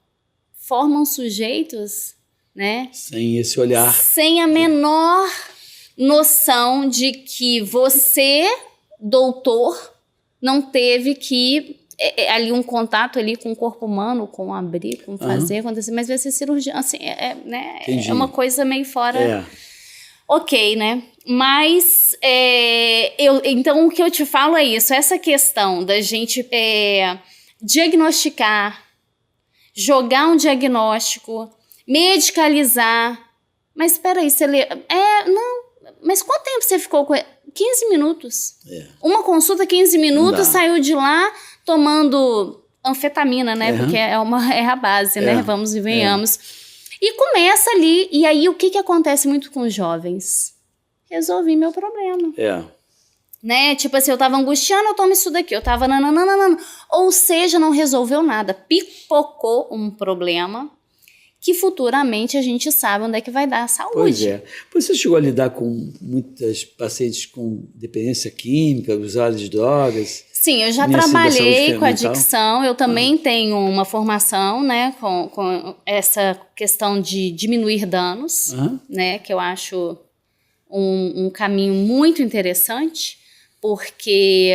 formam sujeitos, né? Sem esse olhar. Sem a menor noção de que você, doutor, não teve que ali um contato ali com o corpo humano, com abrir, com fazer, acontecer, mas vai ser cirurgião, assim, né? É uma coisa meio fora... Ok, né? Mas, então, o que eu te falo é isso, essa questão da gente diagnosticar, jogar um diagnóstico, medicalizar, mas espera aí, você lê... não, mas quanto tempo você ficou com... 15 minutos. Uma consulta, 15 minutos, saiu de lá tomando anfetamina, né? Porque é a base, né? Vamos e venhamos. E começa ali, e aí o que acontece muito com os jovens? Resolvi meu problema. Né? Tipo assim, eu tava angustiando, eu tomo isso daqui. Eu tava nananana. Ou seja, não resolveu nada. Pipocou um problema que futuramente a gente sabe onde é que vai dar a saúde. Pois é. Você chegou a lidar com muitas pacientes com dependência química, usuários de drogas? Sim, eu já trabalhei com adicção. Eu também tenho uma formação, né, com essa questão de diminuir danos, né, que eu acho um caminho muito interessante, porque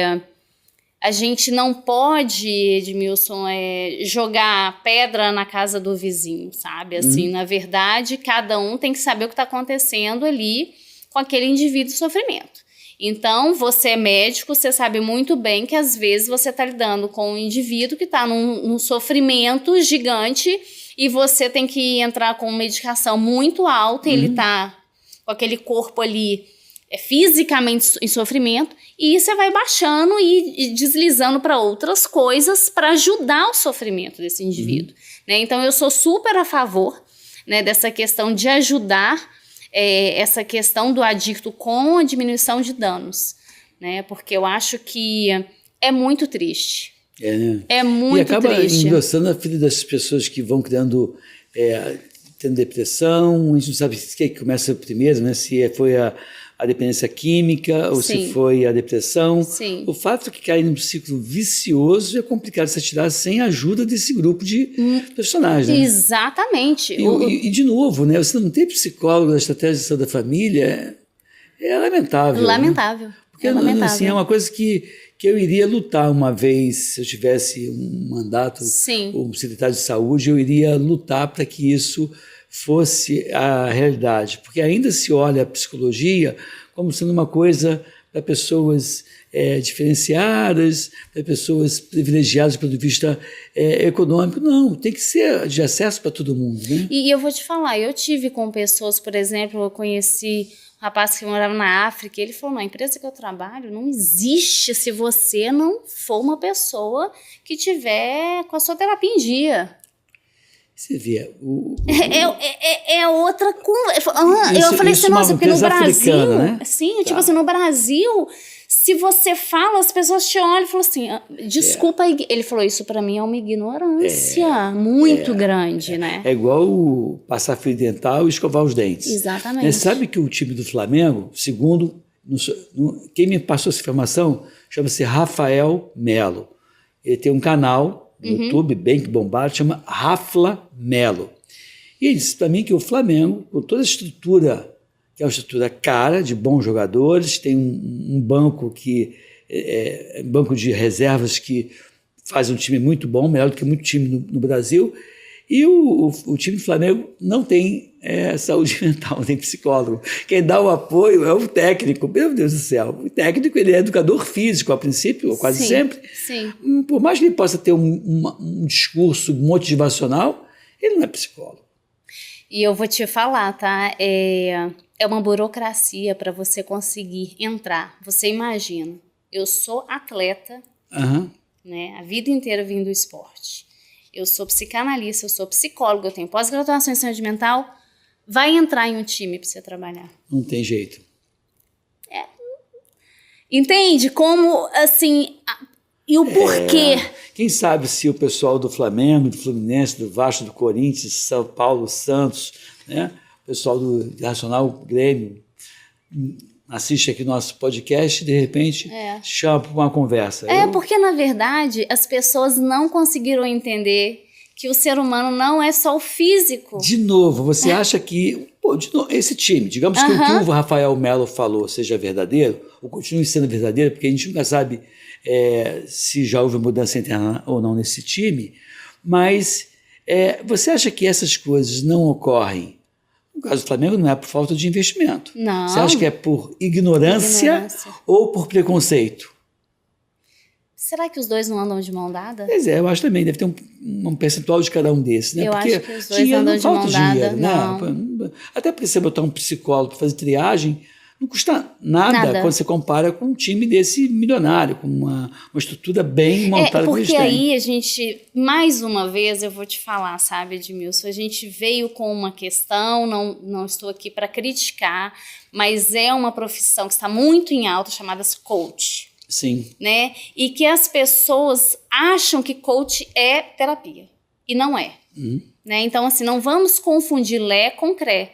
a gente não pode, Edmilson, jogar pedra na casa do vizinho, sabe? Assim, na verdade, cada um tem que saber o que está acontecendo ali com aquele indivíduo em sofrimento. Então, você é médico, você sabe muito bem que às vezes você está lidando com um indivíduo que está num sofrimento gigante e você tem que entrar com medicação muito alta e ele está com aquele corpo ali fisicamente em sofrimento, e você vai baixando e deslizando para outras coisas para ajudar o sofrimento desse indivíduo. Né? Então, eu sou super a favor, né, dessa questão de ajudar essa questão do adicto com a diminuição de danos, né? Porque eu acho que é muito triste. Né? É muito triste. E acaba engrossando a vida das pessoas que vão tendo depressão. A gente não sabe o que começa primeiro, né? Se foi a dependência química ou se foi a depressão. Sim. O fato é que cair num ciclo vicioso é complicado se tirar sem a ajuda desse grupo de profissionais. Né? Exatamente. E, de novo, né, você não ter psicólogo da estratégia de saúde da família é lamentável. Lamentável. Né? Porque assim, é uma coisa que eu iria lutar uma vez, se eu tivesse um mandato como secretário de saúde, eu iria lutar para que isso fosse a realidade, porque ainda se olha a psicologia como sendo uma coisa para pessoas diferenciadas, para pessoas privilegiadas do ponto de vista econômico. Não, tem que ser de acesso para todo mundo. Né? E eu vou te falar, eu tive com pessoas, por exemplo, eu conheci um rapaz que morava na África, e ele falou, na empresa que eu trabalho não existe se você não for uma pessoa que tiver com a sua terapia em dia. Você vê. É outra conversa. Eu falei assim, nossa, porque no Brasil. Africana, né? Sim, tipo assim, no Brasil, se você fala, as pessoas te olham e falam assim, desculpa. Ele falou, isso pra mim é uma ignorância muito grande, né? É igual passar fio dental e escovar os dentes. Exatamente. Né? Sabe que o time do Flamengo, segundo. Quem me passou essa informação chama-se Rafael Melo. Ele tem um canal no YouTube, bem que bombado, chama Rafla Melo. E ele disse para mim que o Flamengo, com toda a estrutura, que é uma estrutura cara, de bons jogadores, tem um banco banco de reservas que faz um time muito bom, melhor do que muito time no Brasil, e o time do Flamengo não tem saúde mental, não tem psicólogo. Quem dá o apoio é o técnico. Meu Deus do céu, o técnico ele é educador físico, a princípio, ou quase sempre. Sim. Por mais que ele possa ter um discurso motivacional, ele não é psicólogo. E eu vou te falar, tá? É uma burocracia para você conseguir entrar. Você imagina, eu sou atleta, né? A vida inteira vim do esporte. Eu sou psicanalista, eu sou psicóloga, eu tenho pós-graduação em saúde mental. Vai entrar em um time para você trabalhar. Não tem jeito. Entende? Como, assim, e o porquê. Quem sabe se o pessoal do Flamengo, do Fluminense, do Vasco, do Corinthians, São Paulo, Santos, né? O pessoal do Nacional, Grêmio, assiste aqui nosso podcast e, de repente, chama para uma conversa. Porque, na verdade, as pessoas não conseguiram entender que o ser humano não é só o físico. De novo, você acha que esse time, digamos que o que o Rafael Melo falou seja verdadeiro, ou continue sendo verdadeiro, porque a gente nunca sabe se já houve mudança interna ou não nesse time, mas você acha que essas coisas não ocorrem? No caso do Flamengo, não é por falta de investimento. Não. Você acha que é por ignorância ou por preconceito? Será que os dois não andam de mão dada? Pois eu acho também. Deve ter um percentual de cada um desses. Né? Eu porque acho que os dois andam de mão dada. Dinheiro, né? Até porque você botar um psicólogo para fazer triagem não custa nada quando você compara com um time desse milionário, com uma estrutura bem montada. Porque aí a gente, mais uma vez, eu vou te falar, sabe, Edmilson, a gente veio com uma questão, não estou aqui para criticar, mas é uma profissão que está muito em alta, chamada coach. Sim. Né? E que as pessoas acham que coach é terapia, e não é. Né? Então, assim, não vamos confundir Lé com Cré.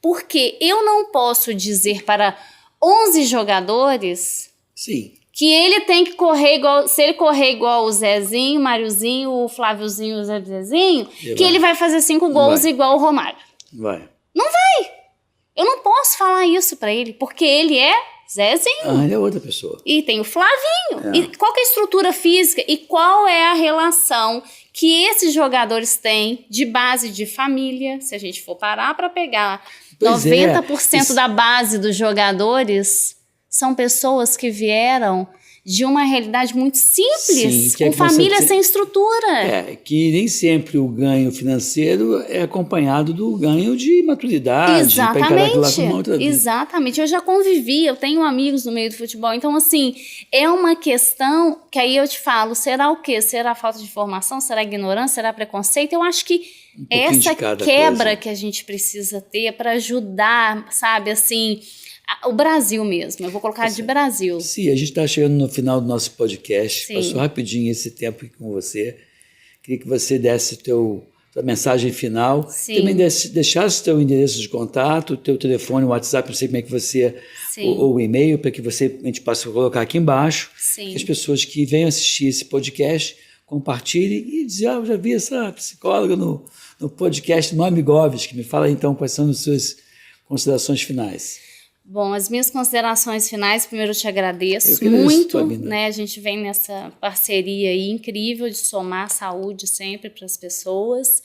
Porque eu não posso dizer para 11 jogadores que ele tem que correr igual... Se ele correr igual o Zezinho, o Máriozinho, o Fláviozinho, o Zezinho, ele vai fazer 5 gols igual o Romário. Não vai! Eu não posso falar isso para ele, porque ele é Zezinho. Ele é outra pessoa. E tem o Flavinho. E qual que é a estrutura física e qual é a relação que esses jogadores têm de base de família? Se a gente for parar para pegar 90% da base dos jogadores são pessoas que vieram de uma realidade muito simples, Sim, com família sem estrutura. Que nem sempre o ganho financeiro é acompanhado do ganho de maturidade, para encarar aquilo lá com uma outra vida. Exatamente. Eu já convivi, eu tenho amigos no meio do futebol, então assim, é uma questão que aí eu te falo, será o quê? Será falta de informação? Será ignorância? Será preconceito? Eu acho que essa quebra que a gente precisa ter para ajudar, sabe, assim, o Brasil mesmo. Eu vou colocar de Brasil. Sim, a gente está chegando no final do nosso podcast. Sim. Passou rapidinho esse tempo aqui com você. Queria que você desse tua mensagem final. Sim. Também deixasse o teu endereço de contato, o teu telefone, o WhatsApp, não sei como é que você... Ou o e-mail, para que a gente possa colocar aqui embaixo. Sim. Que as pessoas que venham assistir esse podcast compartilhem e dizer, eu já vi essa psicóloga no podcast do Amigovski. Me fala então quais são as suas considerações finais. Bom, as minhas considerações finais, primeiro eu te agradeço muito, né? A gente vem nessa parceria aí incrível de somar saúde sempre para as pessoas.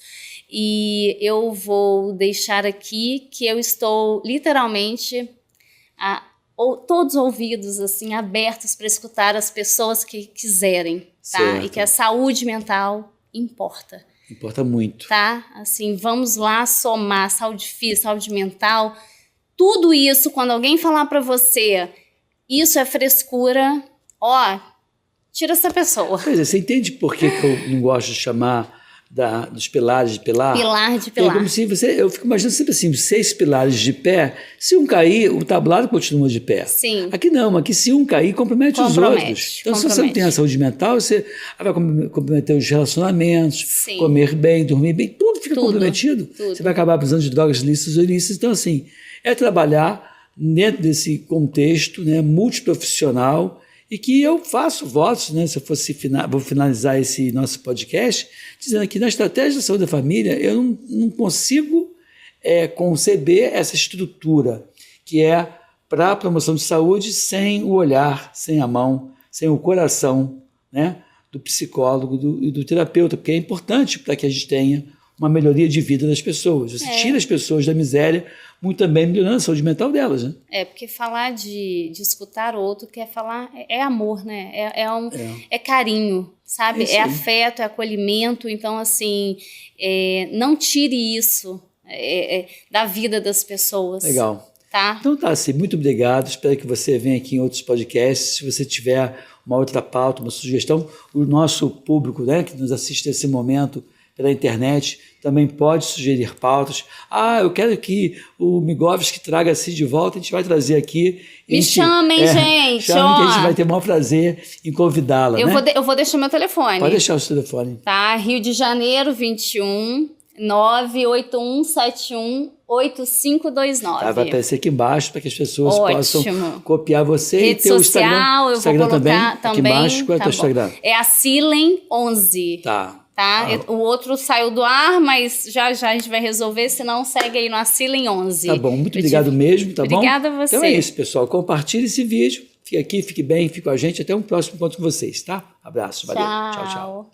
E eu vou deixar aqui que eu estou literalmente todos os ouvidos assim abertos para escutar as pessoas que quiserem, tá? Certo. E que a saúde mental importa. Importa muito. Tá? Assim, vamos lá somar saúde física, saúde mental. Tudo isso, quando alguém falar para você, isso é frescura, tira essa pessoa. Pois é, você entende por que eu não gosto de chamar dos pilares de pilar? Pilar de pilar. É como se eu fico imaginando sempre assim, 6 pilares de pé, se um cair, o tablado continua de pé. Sim. Aqui não, aqui se um cair, compromete os outros. Então, se você não tem a saúde mental, você vai comprometer os relacionamentos, Sim. comer bem, dormir bem, tudo fica comprometido. Tudo. Você vai acabar precisando de drogas lícitas ou ilícitas. Então, assim, é trabalhar dentro desse contexto, né, multiprofissional, e que eu faço votos, né, se eu fosse vou finalizar esse nosso podcast, dizendo que na estratégia da saúde da família eu não consigo conceber essa estrutura que é para a promoção de saúde sem o olhar, sem a mão, sem o coração, né, do psicólogo e do terapeuta, porque é importante para que a gente tenha uma melhoria de vida das pessoas. Você tira as pessoas da miséria, muito também melhorando a saúde mental delas, né? Porque falar de escutar o outro, quer falar, é amor, né? É carinho, sabe? É afeto, é acolhimento. Então, assim, não tire isso da vida das pessoas. Legal. Tá? Então tá, assim, muito obrigado. Espero que você venha aqui em outros podcasts. Se você tiver uma outra pauta, uma sugestão, o nosso público, né, que nos assiste nesse momento pela internet, também pode sugerir pautas. Eu quero que o Migovski traga a Cid de volta, a gente vai trazer aqui. Me chamem, gente! Chamem que a gente vai ter o maior prazer em convidá-la, Eu vou deixar meu telefone. Pode deixar o seu telefone. Tá, Rio de Janeiro, 21 98171 8529. Tá, vai aparecer aqui embaixo para que as pessoas Ótimo. Possam copiar você. Rede e ter social, o Instagram, eu vou colocar também. Aqui embaixo, qual é o teu Instagram? É a Silen11. Tá. O outro saiu do ar, mas já a gente vai resolver, senão segue aí no Silen11. Tá bom, muito obrigado mesmo, tá bom? Obrigada a você. Então é isso, pessoal. Compartilhe esse vídeo. Fique aqui, fique bem, fique com a gente. Até um próximo encontro com vocês, tá? Abraço, valeu. Tchau, tchau.